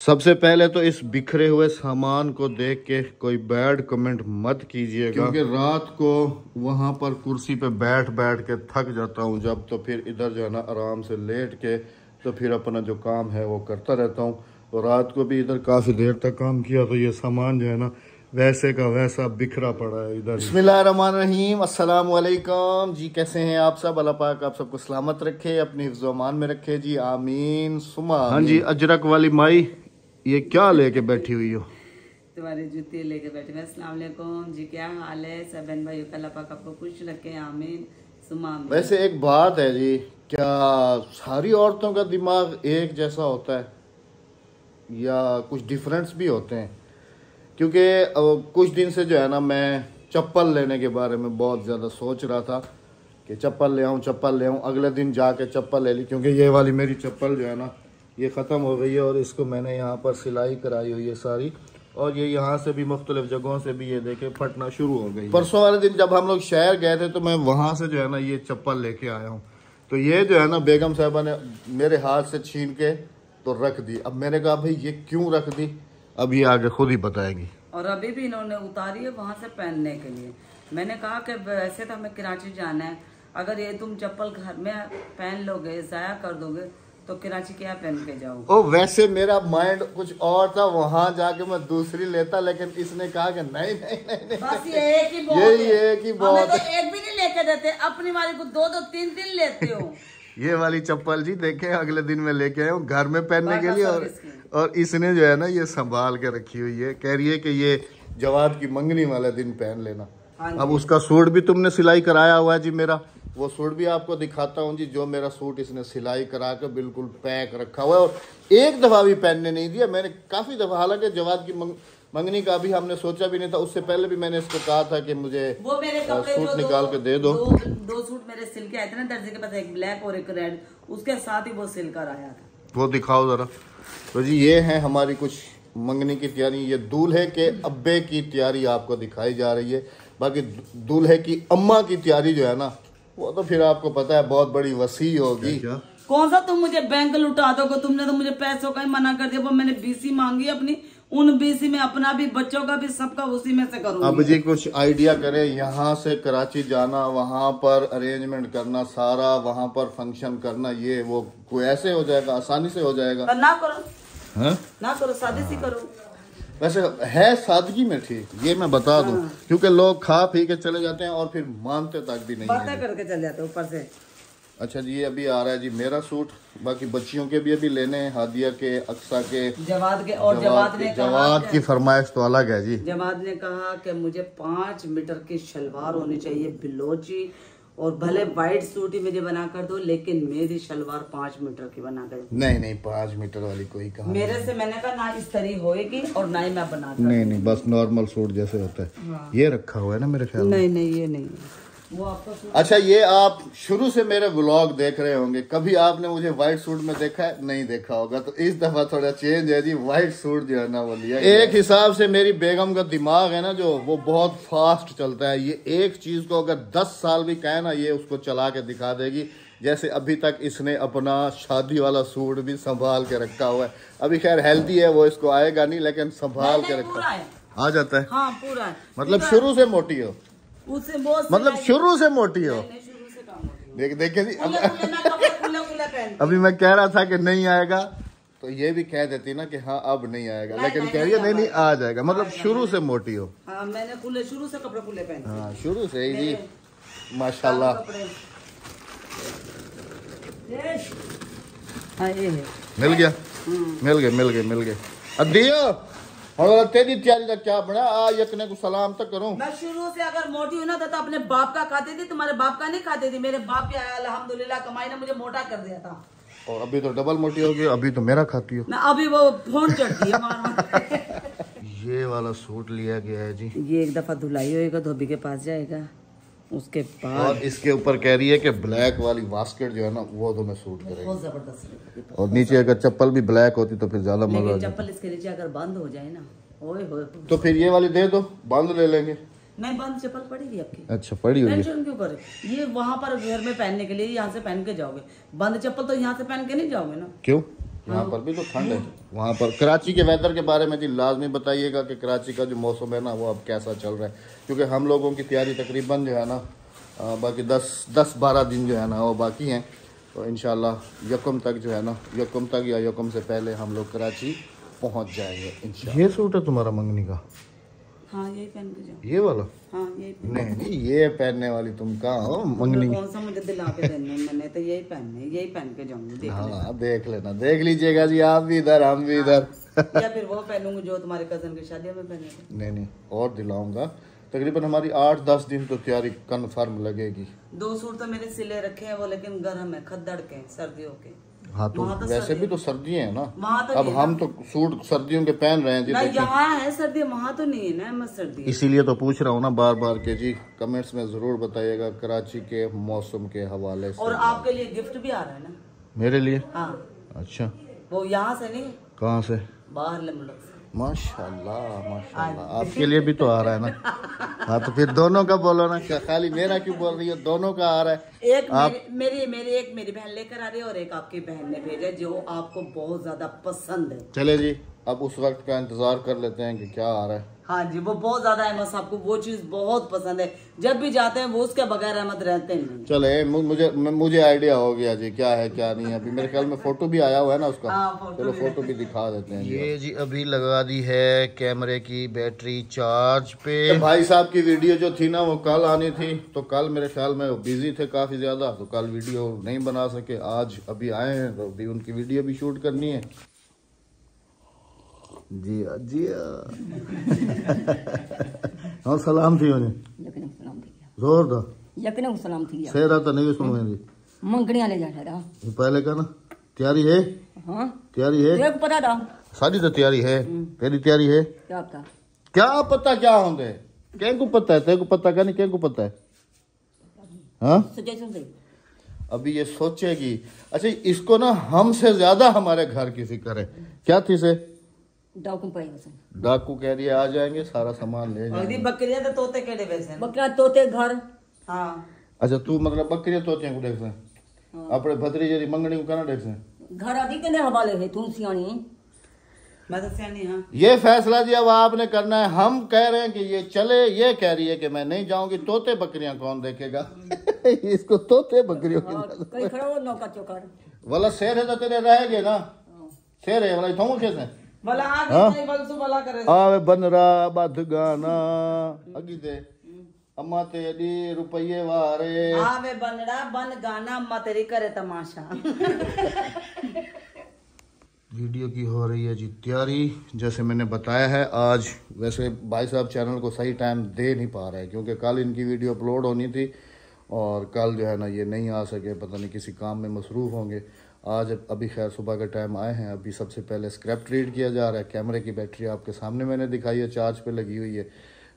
सबसे पहले तो इस बिखरे हुए सामान को देख के कोई बैड कमेंट मत कीजिएगा, क्योंकि रात को वहां पर कुर्सी पे बैठ बैठ के थक जाता हूं जब, तो फिर इधर जो है ना आराम से लेट के तो फिर अपना जो काम है वो करता रहता हूं। तो रात को भी इधर काफ़ी देर तक काम किया तो ये सामान जो है ना वैसे का वैसा बिखरा पड़ा है इधर। बिस्मिल्लाहिर्रहमानिर्रहीम, अस्सलाम वालेकुम जी। कैसे हैं आप सब? अल्लाह पाक आप सबको सलामत रखे, अपने हिफ्ज़ व अमान में रखे जी, आमीन सुमा। हाँ जी, अजरक वाली माई ये क्या लेके बैठी हुई हो? तुम्हारी जूती लेके बैठे हैं। अस्सलाम वालेकुम जी, क्या हाल है सब बहन भाई? अल्लाह पाक आपको खुश रखे, आमीन सुमा आमीन। वैसे एक बात है जी, क्या सारी औरतों का दिमाग एक जैसा होता है या कुछ डिफरेंस भी होते हैं? क्योंकि कुछ दिन से जो है ना मैं चप्पल लेने के बारे में बहुत ज़्यादा सोच रहा था कि चप्पल ले आऊँ। अगले दिन जाके चप्पल ले ली, क्योंकि ये वाली मेरी चप्पल जो है ना ये ख़त्म हो गई है और इसको मैंने यहाँ पर सिलाई कराई हुई है सारी, और ये यहाँ से भी मुख्तलिफ जगहों से भी ये देखे फटना शुरू हो गई। परसों वाले दिन जब हम लोग शहर गए थे तो मैं वहाँ से जो है ना ये चप्पल लेके आया हूँ। तो ये जो है ना बेगम साहबा ने मेरे हाथ से छीन के तो रख दी। अब मैंने कहा भाई ये क्यों रख दी, अब ये आगे खुद ही बताएगी। और अभी भी इन्होंने उतारी है वहाँ से पहनने के लिए। मैंने कहा कि वैसे तो हमें कराची जाना है, अगर ये तुम चप्पल घर में पहन लोगे, ज़ाया कर दोगे तो कराची क्या पहन के जाओगे? ओ वैसे मेरा माइंड कुछ और था, वहां जाके मैं दूसरी लेता, लेकिन इसने कहा कि नहीं नहीं नहीं, नहीं। बस ये एक ही बहुत यही एक ही बहुत तो एक भी नहीं लेके देते, अपनी वाली को दो दो तीन तीन लेते हो। ये वाली चप्पल जी देखे अगले दिन मैं लेके आया हूँ घर में पहनने के लिए, और इसने जो है ना ये संभाल के रखी हुई है। कह रही है कि ये जवाद की मंगनी वाले दिन पहन लेना। अब उसका सूट भी तुमने सिलाई कराया हुआ है जी मेरा, वो सूट भी आपको दिखाता हूँ जी। जो मेरा सूट इसने सिलाई करा के बिल्कुल पैक रखा हुआ है और एक दफ़ा भी पहनने नहीं दिया। मैंने काफ़ी दफ़ा, हालांकि जवाद की मंगनी का भी हमने सोचा भी नहीं था, उससे पहले भी मैंने इसको कहा था कि मुझे वो मेरे सूट निकाल के दे दो। दो सूट मेरे सिल के आए थे ना दर्जी के पास, एक ब्लैक और एक रेड, उसके साथ ही वो सिल कर आया था। वो दिखाओ जरा। तो जी ये है हमारी कुछ मंगनी की तैयारी। ये दूल्हे के अब्बे की तैयारी आपको दिखाई जा रही है, बाकी दूल्हे की अम्मा की तैयारी जो है ना वो तो फिर आपको पता है बहुत बड़ी वसी होगी। कौन सा तुम मुझे बैंक लुटा दोगे? तुमने तो मुझे पैसों का ही मना कर दिया। वो मैंने बीसी मांगी अपनी, उन बीसी में अपना भी बच्चों का भी सबका उसी में से करूंगी। अब जी कुछ आइडिया करें, यहाँ से कराची जाना, वहाँ पर अरेंजमेंट करना सारा, वहाँ पर फंक्शन करना, ये वो कोई ऐसे हो जाएगा? आसानी से हो जाएगा? ना करो है? ना करो, सादे सी करो। वैसे है सादगी में ठीक, ये मैं बता दूं, क्योंकि लोग खा पी के चले जाते हैं और फिर मानते तक भी नहीं, बातें करके चले जाते ऊपर से। अच्छा जी, ये अभी आ रहा है जी मेरा सूट, बाकी बच्चियों के भी अभी लेने हैं, हादिया के, अक्सा के, जवाद के। और जवाद की फरमाइश तो अलग है जी। जवाद ने कहा कि मुझे 5 मीटर की शलवार होनी चाहिए बिलोची, और भले व्हाइट सूट ही मुझे बना कर दो, लेकिन मेरी शलवार 5 मीटर की बना कर। नहीं 5 मीटर वाली कोई कहा मेरे से। मैंने कहा ना इस तरह होएगी और ना ही मैं बना। नहीं बस नॉर्मल सूट जैसे होता है। हाँ। ये रखा हुआ है ना मेरे ख्याल में। नहीं ये नहीं है वो आपका सूट। अच्छा, ये आप शुरू से मेरे व्लॉग देख रहे होंगे, कभी आपने मुझे व्हाइट सूट में देखा है? नहीं देखा होगा, तो इस दफा थोड़ा चेंज है जी, व्हाइट सूट जो है ना वो लिया। एक हिसाब से मेरी बेगम का दिमाग है ना जो, वो बहुत फास्ट चलता है। ये एक चीज को अगर 10 साल भी कहे ना ये उसको चला के दिखा देगी। जैसे अभी तक इसने अपना शादी वाला सूट भी संभाल के रखा हुआ है। अभी खैर हेल्दी है वो, इसको आएगा नहीं, लेकिन संभाल के रखा है। आ जाता है? हाँ पूरा है। मतलब शुरू से मोटी हो? उससे मतलब शुरू से मोटी हो? देखे जी, अभी मैं कह रहा था कि नहीं आएगा, तो ये भी कह देती ना कि हाँ अब नहीं आएगा, लेकिन कह रही है नहीं आ जाएगा। मतलब शुरू से मोटी हो? हाँ, मैंने खुले शुरू से कपड़े खुले पहने। हाँ शुरू से ही जी, माशाल्लाह। हाँ ये है। मिल गए। अब दियो और तेरी तैयारी का क्या बना? आज यकने को सलाम तक करूं। मैं शुरू से अगर मोटी हूं ना तो अपने बाप का खाती थी, तुम्हारे बाप का नहीं खाती थी। मेरे बाप के अल्हम्दुलिल्लाह कमाई ने मुझे मोटा कर दिया था, और अभी तो डबल मोटी हो गई। अभी तो मेरा खाती हो ना, अभी वो फोन चढ़ती है मार। ये वाला सूट लिया गया है जी, ये एक दफा धुलाई होएगा, धोबी के पास जाएगा, उसके बाद। और इसके ऊपर कह रही है कि ब्लैक वाली वास्केट जो है ना वो तो मैं सूट करेगी। बहुत जबरदस्त। और नीचे अगर चप्पल भी ब्लैक होती तो फिर ज्यादा मजा। चप्पल इसके नीचे अगर बंद हो जाए ना, ओए होए, तो फिर ये वाली दे दो, बंद ले लेंगे। नहीं, बंद चप्पल पड़ेगी आपकी। अच्छा पड़ी हुई है? टेंशन क्यों करे? ये वहाँ पर घर में पहनने के लिए यहाँ से पहन के जाओगे, बंद चप्पल तो यहाँ से पहन के नहीं जाओगे ना। क्यों? यहाँ पर भी तो ठंड है। वहाँ पर कराची के वेदर के बारे में जी लाजमी बताइएगा कि कराची का जो मौसम है ना वो अब कैसा चल रहा है, क्योंकि हम लोगों की तैयारी तकरीबन जो है ना बाकी 10-12 दिन जो है ना वो बाकी हैं। तो इंशाल्लाह यकम तक जो है ना, यकम तक या यकम से पहले हम लोग कराची पहुँच जाएंगे इंशाल्लाह। ये सूट है तुम्हारा मंगनी का? हाँ यही पहन के जाओ। ये वाला? हाँ यही। नहीं ये पहनने वाली तुम कहाँ हो मंगनी? कौन सा मुझे दिला के देना है, मैंने तो यही पहनना है, यही पहन के जाऊंगी। हाँ देख लेना, देख लीजिएगा जी, आप भी इधर हम भी इधर। या फिर वो पहनूंगी जो तुम्हारे कजन की शादी में पहने। नहीं और दिलाऊंगा। तकरीबन हमारी 8-10 दिन तो तैयारी कन्फर्म लगेगी। 2 सूट तो मेरे सिले रखे हैं वो, लेकिन गर्म है, खद्दड़ के, सर्दियों के। हाँ तो वैसे भी तो सर्दियाँ है ना, तो अब हम तो सूट सर्दियों के पहन रहे हैं जी। यहाँ है सर्दी, वहाँ तो नहीं है ना मत सर्दी। इसीलिए तो पूछ रहा हूँ ना बार बार के जी, कमेंट्स में जरूर बताइएगा कराची के मौसम के हवाले से। और आपके लिए गिफ्ट भी आ रहा है ना? मेरे लिए? हाँ। अच्छा, वो यहाँ से नहीं, कहाँ से? बाहर मुल्क से। माशाल्लाह माशाल्लाह, आपके लिए भी तो आ रहा है ना। हाँ तो फिर दोनों का बोलो ना, क्या खाली मेरा क्यों बोल रही हो? दोनों का आ रहा है। एक मेरी बहन लेकर आ रही है और एक आपकी बहन ने भेजा जो आपको बहुत ज्यादा पसंद है। चले जी, अब उस वक्त का इंतजार कर लेते हैं कि क्या आ रहा है। हाँ जी, वो बहुत ज्यादा अहमद साहब को वो चीज बहुत पसंद है, जब भी जाते हैं वो उसके बगैर अहमद रहते हैं। चले मुझे आइडिया हो गया जी क्या है क्या नहीं है। अभी मेरे ख्याल में फोटो भी आया हुआ है ना उसका। चलो फोटो भी दिखा देते हैं। ये जी अभी लगा दी है कैमरे की बैटरी चार्ज पे। भाई साहब की वीडियो जो थी ना वो कल आनी थी, तो कल मेरे ख्याल में बिजी थे काफी ज्यादा, तो कल वीडियो नहीं बना सके। आज अभी आए हैं तो अभी उनकी वीडियो भी शूट करनी है। जी और सलाम थी उन्हें जोर दा यकने सलाम थी सेरा तो नहीं सुनो जी मंगणिया ले जा रहा पहले का ना तैयारी है। हाँ तैयारी है, तेरे को पता था सारी तो तैयारी है। तेरी तैयारी है? क्या पता क्या होंगे, क्या को पता है? तेरे को पता क्या नहीं, क्या को पता है? हाँ अभी ये सोचेगी। अच्छा इसको ना हमसे ज्यादा हमारे घर की फिक्र है। क्या थी से? डाकू कह दिया आ जाएंगे, सारा सामान ले जाएंगे। बकरियां तो तोते केड़े वैसे बकरा तोते घर। हाँ अच्छा तू मतलब बकरियां तोते को देख से अपने भतरीजे दी मंगनी को कहना देख से घर आदि के हवाले है। तू सियानी, मैं तो सियानी। हाँ ये फैसला जी अब आपने करना है। हम कह रहे हैं कि ये चले, ये कह रही है कि मैं नहीं जाऊंगी। तोते बकरियां कौन देखेगा? इसको तोते बकरियों की खड़ा हो नौका चौकार वाला शेर है तो तेरे रहेगे ना। शेर है वाला थोंग कैसे भला आगे बल सु भला करे आवे बनरा बद गाना अगी दे अम्मा तेरी रुपये वारे आवे बनड़ा बन गाना अम्मा तेरी करे तमाशा। वीडियो की हो रही है जी तैयारी, जैसे मैंने बताया है। आज वैसे भाई साहब चैनल को सही टाइम दे नहीं पा रहे हैं, क्योंकि कल इनकी वीडियो अपलोड होनी थी और कल जो है ना ये नहीं आ सके, पता नहीं किसी काम में मसरूफ़ होंगे। आज अभी खैर सुबह का टाइम आए हैं। अभी सबसे पहले स्क्रैप रीड किया जा रहा है। कैमरे की बैटरी आपके सामने मैंने दिखाई है, चार्ज पे लगी हुई है।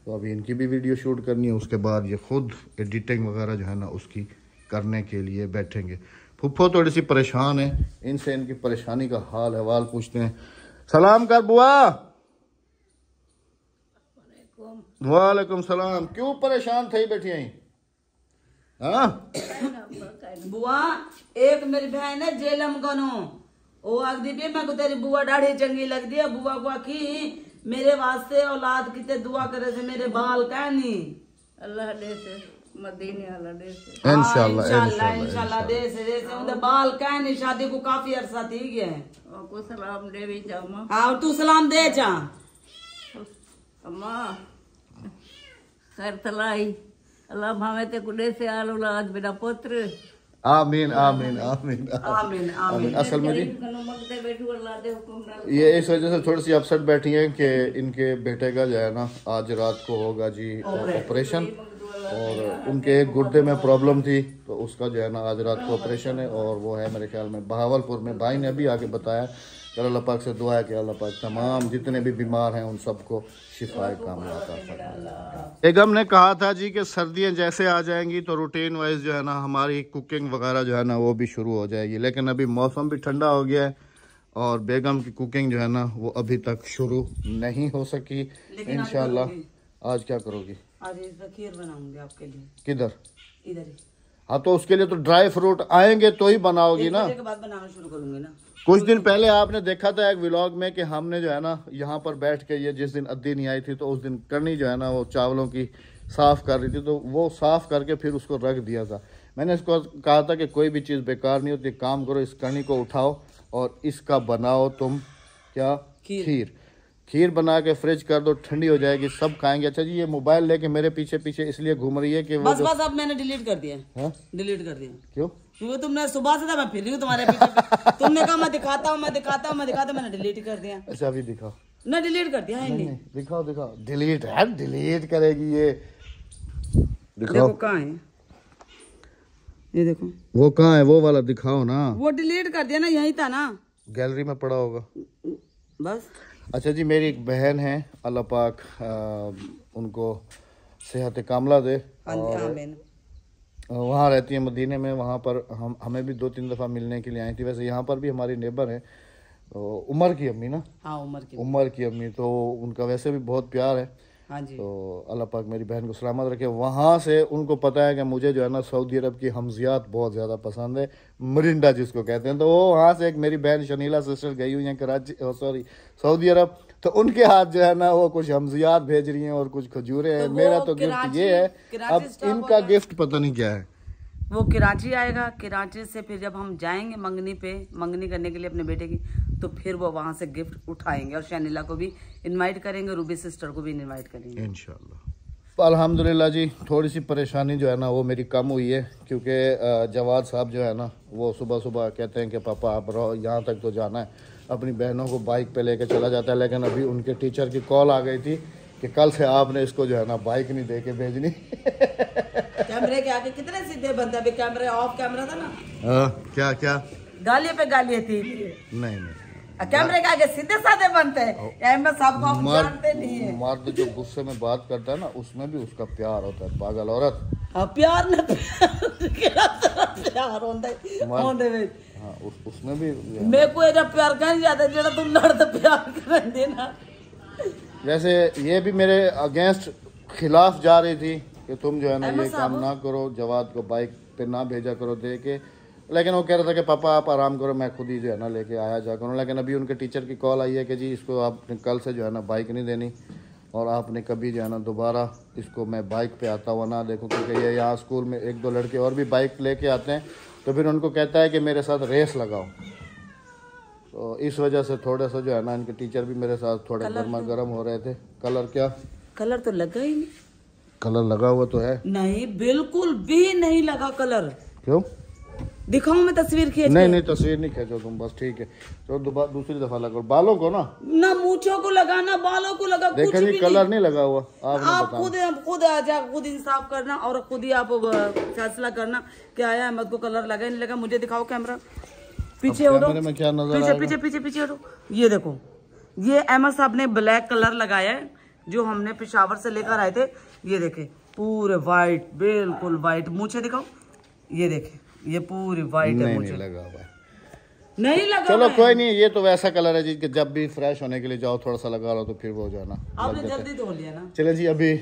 तो अभी इनकी भी वीडियो शूट करनी है। उसके बाद ये खुद एडिटिंग वगैरह जो है ना उसकी करने के लिए बैठेंगे। फुफ्फो थोड़ी सी परेशान है, इनसे इनकी परेशानी का हाल अहवाल पूछते हैं। सलाम कर बुआ। वालेकुम सलाम। क्यों परेशान थे बैठी आई? हाँ बुआ एक मेरी बहन है जेलम गनो ओ आखदी भी मैं को तेरी बुआ डाढ़ी चंगी लगदी है। बुआ को आखी मेरे वास्ते औलाद किते दुआ करे से मेरे बाल कहनी अल्लाह दे से मदीने अल्लाह दे से इंशाल्लाह दे से उनके बाल कहनी। शादी को काफी अरसा थी गया है। को सलाम दे भी जामा। हां तू सलाम दे जा अम्मा खैर तलाई अल्लाह भावे ते कुडे से आल औलाद मेरा पुत्र। आमीन आमीन आमीन आमीन आमीन। असल में जी ये इस वजह से थोड़ी सी अपसेट बैठी हैं कि इनके बेटे का जो है ना आज रात को होगा जी ऑपरेशन, और उनके एक गुर्दे में प्रॉब्लम थी तो उसका जो है ना आज रात को ऑपरेशन है। और वो है मेरे ख्याल में बहावलपुर में। भाई ने अभी आके बताया। अल्लाह पाक से दुआ है कि अल्लाह पाक तमाम जितने भी बीमार हैं उन सबको शिफाए कामयाब अता फरमाए। बेगम ने कहा था जी कि सर्दियाँ जैसे आ जाएंगी तो रूटीन वाइज जो है ना हमारी कुकिंग वगैरह जो है ना वो भी शुरू हो जाएगी। लेकिन अभी मौसम भी ठंडा हो गया है और बेगम की कुकिंग जो है ना वो अभी तक शुरू नहीं हो सकी। इंशाल्लाह आज क्या करोगी? आज खीर बनाऊंगी आपके लिए। किधर? इधर ही। हाँ तो उसके लिए तो ड्राई फ्रूट आएंगे तो ही बनाओगी ना। के बाद बनाना शुरू करूंगी ना। कुछ दिन पहले आपने देखा था एक व्लॉग में कि हमने जो है ना यहाँ पर बैठ के, ये जिस दिन अद्दी नहीं आई थी तो उस दिन करनी जो है ना वो चावलों की साफ़ कर रही थी, तो वो साफ़ करके फिर उसको रख दिया था। मैंने इसको कहा था कि कोई भी चीज़ बेकार नहीं होती, काम करो, इस कणी को उठाओ और इसका बनाओ तुम क्या खीर बना के फ्रिज कर दो, ठंडी हो जाएगी, सब खाएंगे। अच्छा जी, ये मोबाइल लेके मेरे पीछे पीछे इसलिए घूम रही है कि वो बस अब मैंने डिलीट कर दिया। डिलीट कर दिया क्यों? क्योंकि तुमने सुबह से था मैं फिर रही हूँ तुम्हारे पीछे तुमने कहा मैं दिखाता हूँ मैंने डिलीट कर दिया। अच्छा अभी दिखाओ। नहीं डिलीट कर दिया है। नहीं दिखाओ डिलीट है, डिलीट करेगी ये। देखो कहाँ है ये, देखो वो कहाँ है, वो वाला दिखाओ ना। वो डिलीट कर दिया ना, यही था ना, गैलरी में पड़ा होगा बस। अच्छा जी, मेरी एक बहन है, अल्लाह पाक उनको सेहत कामला दे, और वहाँ रहती है मदीने में। वहाँ पर हमें भी 2-3 दफ़ा मिलने के लिए आई थी। वैसे यहाँ पर भी हमारी नेबर है, तो उमर की अम्मी ना। हाँ उमर की अम्मी, तो उनका वैसे भी बहुत प्यार है। हाँ जी। तो अल्लाह पाक मेरी बहन को सलामत रखे। वहाँ से उनको पता है कि मुझे जो है ना सऊदी अरब की हमजियात बहुत ज़्यादा पसंद है, मरिंडा जिसको कहते हैं। तो वो वहाँ से एक मेरी बहन शनीला सिस्टर गई हुई हैं कराची, सऊदी अरब, तो उनके हाथ जो है ना वो कुछ हमजियात भेज रही हैं और कुछ खजूरें हैं। मेरा तो गिफ्ट ये है, अब इनका गिफ्ट पता नहीं क्या है। वो कराची आएगा, कराची से फिर जब हम जाएंगे मंगनी करने के लिए अपने बेटे की, तो फिर वो वहाँ से गिफ्ट उठाएंगे और शनीला को भी इनवाइट करेंगे, रूबी सिस्टर को भी इनवाइट करेंगे इंशाल्लाह। अल्हम्दुलिल्लाह जी, थोड़ी सी परेशानी जो है ना वो मेरी कम हुई है, क्योंकि जवाद साहब जो है ना वो सुबह सुबह कहते हैं कि पापा आप रहो, यहाँ तक तो जाना है। अपनी बहनों को बाइक पे लेके चला जाता है, लेकिन अभी उनके टीचर की कॉल आ गई थी कि कल से आपने इसको जो है ना बाइक नहीं दे के भेजनी। कैमरे के आगे कितने सीधे बंदे, अभी कैमरे ऑफ कैमरा था ना। क्या गालियों पे गालियां थी। नहीं कैमरे के आगे सीधे साधे बनते हैं, सबको आप जानते नहीं है। मर्द जो गुस्से में बात करता है ना, उसमें भी उसका प्यार होता है, पागल औरत। प्यार न प्यार होता है उसमें भी। मेरे को ये प्यार कर जाता है, जेड़ा तुम लड़ते प्यार कर देना। वैसे ये भी मेरे अगेंस्ट खिलाफ जा रही थी कि तुम जो है ना ये काम ना करो, जवाद को बाइक पे ना भेजा करो दे के, लेकिन वो कह रहा था कि पापा आप आराम करो, मैं खुद ही जो है ना लेके आया जा करूँ। लेकिन अभी उनके टीचर की कॉल आई है कि जी इसको आपने कल से जो है ना बाइक नहीं देनी, और आपने कभी जो है ना दोबारा इसको मैं बाइक पे आता हुआ ना देखूँ, क्योंकि ये यहाँ स्कूल में 1-2 लड़के और भी बाइक लेके आते हैं, तो फिर उनको कहता है कि मेरे साथ रेस लगाओ। तो इस वजह से थोड़ा सा जो है ना इनके टीचर भी मेरे साथ थोड़ा गर्म हो रहे थे। कलर तो लगा ही नहीं। कलर लगा हुआ तो है नहीं, बिल्कुल भी नहीं लगा कलर। क्यों? दिखाऊं मैं तस्वीर खींच? नहीं तस्वीर नहीं खींचो तुम, बस ठीक है। तो दूसरी दफा लगाओ। बालों को ना मूंछों को लगाना, बालों को लगा, देखा नहीं, कलर नहीं लगा हुआ। आप खुद इंसाफ करना और खुद ही आप फैसला करना कि आया अहमद को कलर लगा नहीं लगा। मुझे दिखाओ कैमरा, पीछे हटो, में क्या नजर पीछे हटो। ये देखो, ये अहमद साहब ने ब्लैक कलर लगाया है, जो हमने पेशावर से लेकर आए थे। ये देखे पूरे वाइट, बिल्कुल वाइट। मूछे दिखाओ, ये देखे ये पूरी वाइट है। नहीं लगा हुआ, नहीं लगा। चलो कोई नहीं, ये तो वैसा कलर है जी कि जब भी फ्रेश होने के लिए जाओ थोड़ा सा लगा लो तो फिर वो जाना। आपने जल्दी धो लिया ना। चले जी, अभी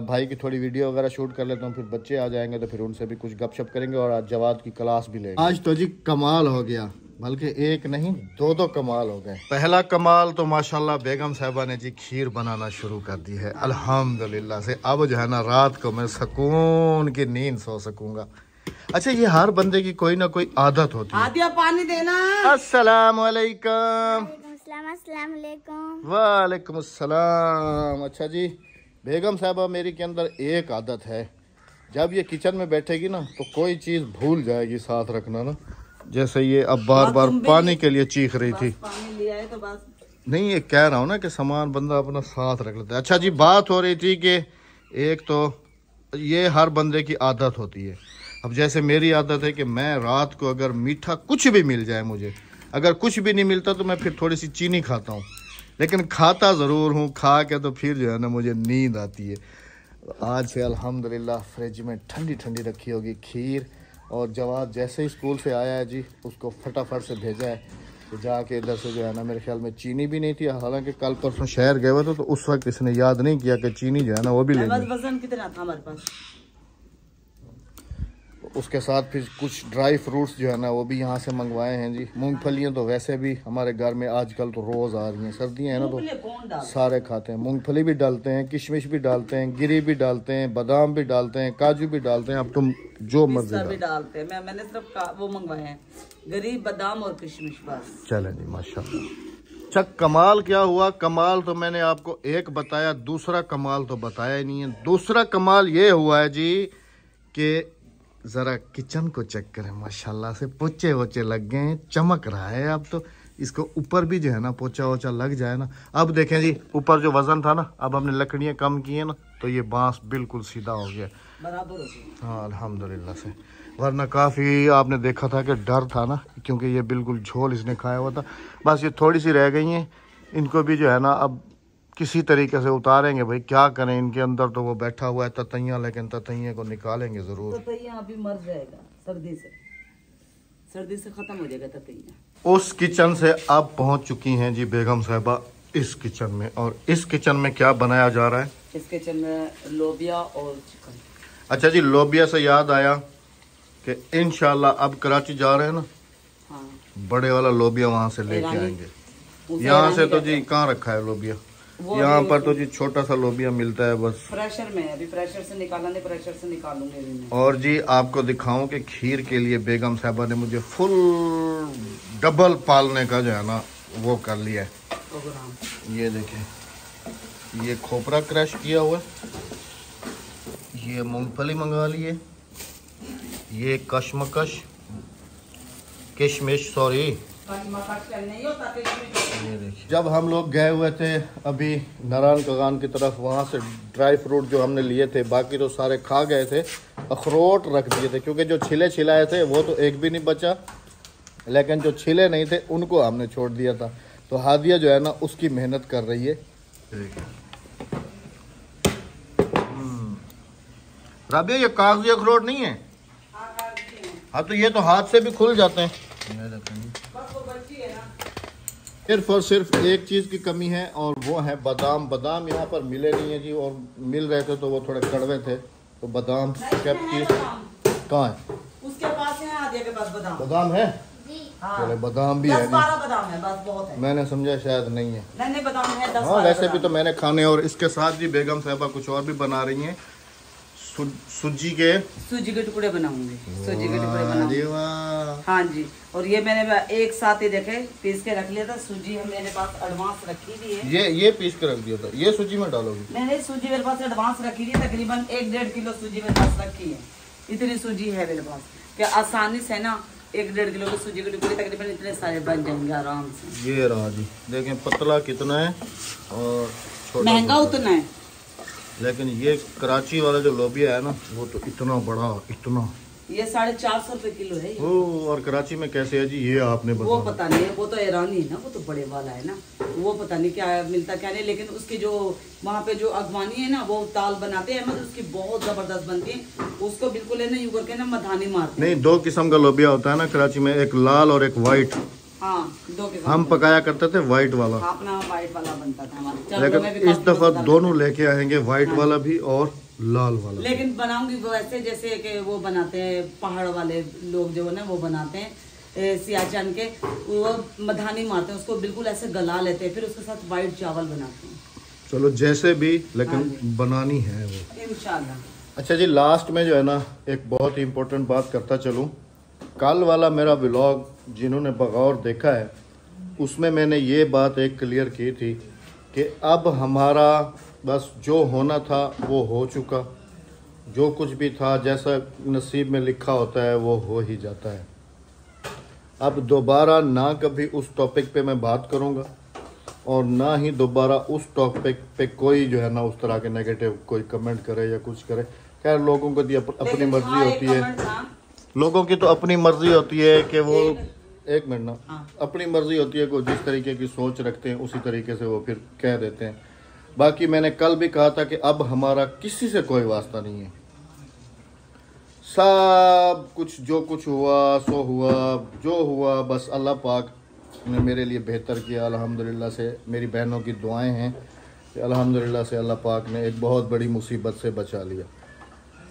भाई की थोड़ी वीडियो वगैरह शूट कर लेता हूँ, फिर बच्चे आ जाएंगे तो फिर उनसे भी कुछ गपशप करेंगे और आज जवाद की क्लास भी लेंगे। आज तो जी कमाल हो गया, बल्कि एक नहीं 2 कमाल हो गए। पहला कमाल तो माशाल्लाह बेगम साहिबा ने जी खीर बनाना शुरू कर दी है अल्हम्दुलिल्लाह से। अब जो है ना रात को मैं सुकून की नींद सो सकूंगा। अच्छा, ये हर बंदे की कोई ना कोई आदत होती है। आदिया पानी देना। अस्सलाम वालेकुम। अस्सलाम वालेकुम। वालेकुम अस्सलाम। अच्छा जी, बेगम साहिबा मेरी के अंदर एक आदत है, जब ये किचन में बैठेगी ना तो कोई चीज भूल जाएगी साथ रखना ना। जैसे ये अब बार बार पानी के लिए चीख रही थी। पानी लिया है तो बस नहीं, ये कह रहा हूँ ना कि सामान बंदा अपना साथ रख लेता है। अच्छा जी, बात हो रही थी कि एक तो ये हर बंदे की आदत होती है। अब जैसे मेरी आदत है कि मैं रात को अगर मीठा कुछ भी मिल जाए, मुझे अगर कुछ भी नहीं मिलता तो मैं फिर थोड़ी सी चीनी खाता हूँ, लेकिन खाता ज़रूर हूँ। खा के तो फिर जो है ना मुझे नींद आती है। आज से अल्हम्दुलिल्लाह फ्रिज में ठंडी ठंडी रखी होगी खीर, और जवाद जैसे ही स्कूल से आया है जी उसको फटाफट से भेजा है तो जाके इधर से जो है ना, मेरे ख्याल में चीनी भी नहीं थी, हालांकि कल परसों शहर गए हुए थे तो उस वक्त इसने याद नहीं किया कि चीनी जो है ना वो भी लेनी। वजन कितना था हमारे पास? उसके साथ फिर कुछ ड्राई फ्रूट्स जो है ना वो भी यहाँ से मंगवाए हैं जी। मूंगफलियाँ तो वैसे भी हमारे घर में आजकल तो रोज़ आ रही हैं, सर्दियाँ हैं ना तो सारे खाते हैं। मूंगफली भी डालते हैं, किशमिश भी डालते हैं, गिरी भी डालते हैं, बादाम भी डालते हैं, काजू भी डालते हैं। अब तुम जो मर्जी भी डालते हैं। मैंने सिर्फ वो मंगवाए हैं, गरीब बादाम और किशमिश बस। चले जी माशाल्लाह। अच्छा कमाल क्या हुआ, कमाल तो मैंने आपको एक बताया, दूसरा कमाल तो बताया ही नहीं है। दूसरा कमाल ये हुआ है जी कि ज़रा किचन को चेक करें, माशाल्लाह से पोचे वोचे लग गए हैं, चमक रहा है। अब तो इसको ऊपर भी जो है ना पोचा वोचा लग जाए ना। अब देखें जी ऊपर जो वजन था ना, अब हमने लकड़ियाँ कम की हैं ना तो ये बांस बिल्कुल सीधा हो गया, बराबर हो गया। हाँ अल्हम्दुलिल्लाह से। वरना काफ़ी आपने देखा था कि डर था ना, क्योंकि ये बिल्कुल झोल इसने खाया हुआ था। बस ये थोड़ी सी रह गई हैं, इनको भी जो है ना अब किसी तरीके से उतारेंगे। भाई क्या करें, इनके अंदर तो वो बैठा हुआ है ततैया, लेकिन ततैया को निकालेंगे ज़रूर। ततैया अभी मर जाएगा सर्दी से ख़त्म हो जाएगा ततैया। उस किचन से अब पहुंच चुकी हैं जी बेगम साहिबा इस किचन में। और इस किचन में क्या बनाया जा रहा है? इस किचन में लोबिया और चिकन। अच्छा जी, लोबिया से याद आया कि इंशाल्लाह अब कराची जा रहे हैं ना, हाँ। बड़े वाला लोबिया वहाँ से लेके आएंगे। यहाँ से तो जी कहाँ रखा है लोबिया, यहाँ पर तो जी छोटा सा लोबिया मिलता है बस। प्रेशर में अभी प्रेशर से निकालना नहीं, प्रेशर से निकालूंगे। और जी आपको दिखाऊं कि खीर के लिए बेगम साहबा ने मुझे फुल डबल पालने का जो है ना वो कर लिया है। ये देखें, ये खोपरा क्रश किया हुआ है, ये मूंगफली मंगा लिए, ये कशमकश किशमिश सॉरी। जब हम लोग गए हुए थे अभी नारायण कगान की तरफ, वहाँ से ड्राई फ्रूट जो हमने लिए थे बाकी तो सारे खा गए थे, अखरोट रख दिए थे क्योंकि जो छिले छिलाए थे वो तो एक भी नहीं बचा, लेकिन जो छिले नहीं थे उनको हमने छोड़ दिया था। तो हादिया जो है ना उसकी मेहनत कर रही है। राबिया ये कागजी अखरोट नहीं है? हाँ तो ये तो हाथ से भी खुल जाते हैं। सिर्फ और सिर्फ एक चीज़ की कमी है और वो है बादाम। बादाम यहाँ पर मिले नहीं है जी, और मिल रहे थे तो वो थोड़े कड़वे थे, तो बादाम कहाँ है? उसके पास है, हादिया के पास बादाम है। हाँ। चलो बादाम भी है, 12 बादाम है बस, बहुत है। मैंने समझा शायद नहीं है। नहीं बादाम है 10। हाँ वैसे भी तो मैंने खाने। और इसके साथ जी बेगम साहिबा कुछ और भी बना रही हैं, सूजी के टुकड़े बनाऊंगी। सूजी के टुकड़े बनाऊंगी, हाँ जी। और ये मैंने एक साथ ही देखे पीस के रख लिया था। सूजी मेरे पास एडवांस रखी थी है। ये पीस के रख दिया था, ये सूजी में डालोगी? मैंने सूजी मेरे पास एडवांस रखी थी, तकरीबन 1-1.5 किलो सूजी मेरे पास रखी है। इतनी सूजी है मेरे पास क्या आसानी से ना 1-1.5 किलो की सूजी के टुकड़े तकरीबन इतने सारे बन जाएंगे आराम से। ये रहा जी, देखें पतला कितना है और महंगा उतना है, लेकिन ये कराची वाला जो लोबिया है ना वो तो इतना बड़ा, इतना ये 450 रुपए किलो है। ओ, और कराची में कैसे है जी ये आपने बताया? वो पता नहीं है, वो तो ईरानी है ना, वो तो बड़े वाला है ना, वो पता नहीं क्या मिलता क्या नहीं। लेकिन उसकी जो वहाँ पे जो अगवानी है ना वो दाल बनाते हैं, मतलब उसकी बहुत जबरदस्त बनती है। उसको बिल्कुल है ना यूं करके ना मधानी मारते हैं। नहीं, 2 किस्म का लोबिया होता है ना कराची में, एक लाल और एक व्हाइट। हाँ 2 किस्म। हम पकाया करते थे व्हाइट वाला, अपना व्हाइट वाला बनता था हमारे। लेकिन इस दफा दोनों लेके आएंगे, व्हाइट वाला भी और लाल वाला। लेकिन बनाऊंगी वो ऐसे जैसे कि वो बनाते हैं पहाड़ वाले लोग जो है ना, वो बनाते हैं सियाचन के, वो मधानी मारते हैं उसको, बिल्कुल ऐसे गला लेते हैं, फिर उसके साथ व्हाइट चावल बनाते हैं। चलो जैसे भी, लेकिन बनानी है वो इंशाल्लाह। अच्छा जी, लास्ट में जो है ना एक बहुत ही इम्पोर्टेंट बात करता चलूँ। कल वाला मेरा व्लॉग जिन्होंने बगौर देखा है उसमें मैंने ये बात एक क्लियर की थी कि अब हमारा बस जो होना था वो हो चुका, जो कुछ भी था जैसा नसीब में लिखा होता है वो हो ही जाता है। अब दोबारा ना कभी उस टॉपिक पे मैं बात करूँगा और ना ही दोबारा उस टॉपिक पे कोई जो है ना उस तरह के नेगेटिव कोई कमेंट करे या कुछ करे। खैर लोगों को अपनी मर्जी होती है, लोगों की तो अपनी मर्जी होती है कि वो एक मिनट ना, अपनी मर्जी होती है, को जिस तरीके की सोच रखते हैं उसी तरीके से वो फिर कह देते हैं। बाकी मैंने कल भी कहा था कि अब हमारा किसी से कोई वास्ता नहीं है, सब कुछ जो कुछ हुआ सो हुआ, जो हुआ बस अल्लाह पाक ने मेरे लिए बेहतर किया। अल्हम्दुलिल्लाह से मेरी बहनों की दुआएं हैं कि अल्हम्दुलिल्लाह से अल्लाह पाक ने एक बहुत बड़ी मुसीबत से बचा लिया।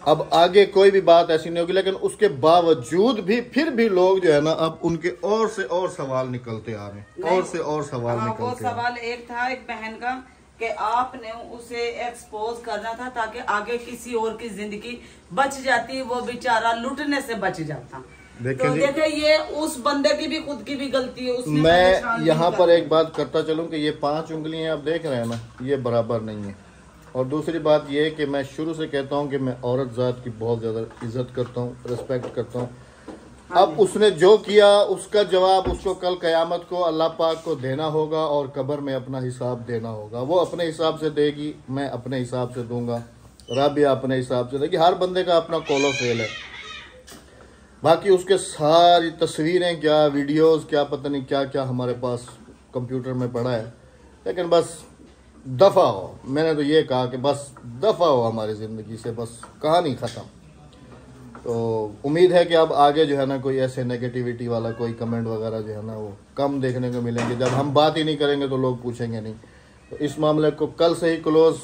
अब आगे कोई भी बात ऐसी नहीं होगी, लेकिन उसके बावजूद भी फिर भी लोग जो है ना अब उनके और से और सवाल निकलते आ रहे हैं, और से और सवाल निकलते वो सवाल एक था एक बहन का कि आपने उसे एक्सपोज करना था ताकि आगे किसी और की जिंदगी बच जाती, वो बेचारा लुटने से बच जाता। तो देखे ये उस बंदे की भी खुद की भी गलती है। मैं यहाँ पर एक बात करता चलूं कि ये 5 उंगलियां आप देख रहे हैं ना, ये बराबर नहीं है। और दूसरी बात ये है कि मैं शुरू से कहता हूँ कि मैं औरत जात की बहुत ज़्यादा इज्जत करता हूँ, रिस्पेक्ट करता हूँ। अब उसने जो किया उसका जवाब उसको कल क़यामत को अल्लाह पाक को देना होगा और कब्र में अपना हिसाब देना होगा। वो अपने हिसाब से देगी, मैं अपने हिसाब से दूंगा, राबिया अपने हिसाब से देगी। हर बंदे का अपना कौलो फेल है। बाकी उसके सारी तस्वीरें क्या, वीडियोस क्या, पता नहीं क्या क्या हमारे पास कंप्यूटर में पड़ा है। लेकिन बस दफ़ा हो, मैंने तो ये कहा कि बस दफ़ा हो हमारी ज़िंदगी से, बस कहानी ख़त्म। तो उम्मीद है कि अब आगे जो है ना कोई ऐसे नेगेटिविटी वाला कोई कमेंट वगैरह जो है ना वो कम देखने को मिलेंगे। जब हम बात ही नहीं करेंगे तो लोग पूछेंगे नहीं। तो इस मामले को कल से ही क्लोज,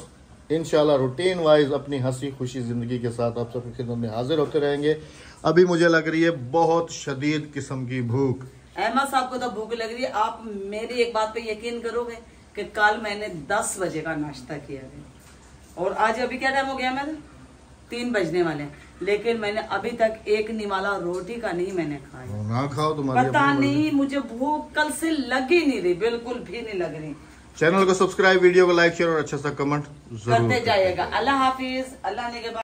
इंशाल्लाह रूटीन वाइज अपनी हंसी खुशी ज़िंदगी के साथ आप सबकी खिदमत में हाजिर होते रहेंगे। अभी मुझे लग रही है बहुत शदीद किस्म की भूख। अहमद साहब को तो भूख लग रही है। आप मेरी एक बात पे यकीन करोगे कि कल मैंने 10 बजे का नाश्ता किया है और आज अभी क्या टाइम हो गया, मेरे 3 बजने वाले हैं, लेकिन मैंने अभी तक एक निवाला रोटी का नहीं मैंने खाया। ना खाओ तुम्हारी पता नहीं, मुझे भूख कल से लग ही नहीं रही, बिल्कुल भी नहीं लग रही। चैनल को सब्सक्राइब, वीडियो को लाइक शेयर और अच्छा सा कमेंट जरूर करते जाइएगा। अल्लाह हाफिज। अल्लाह ने के बाद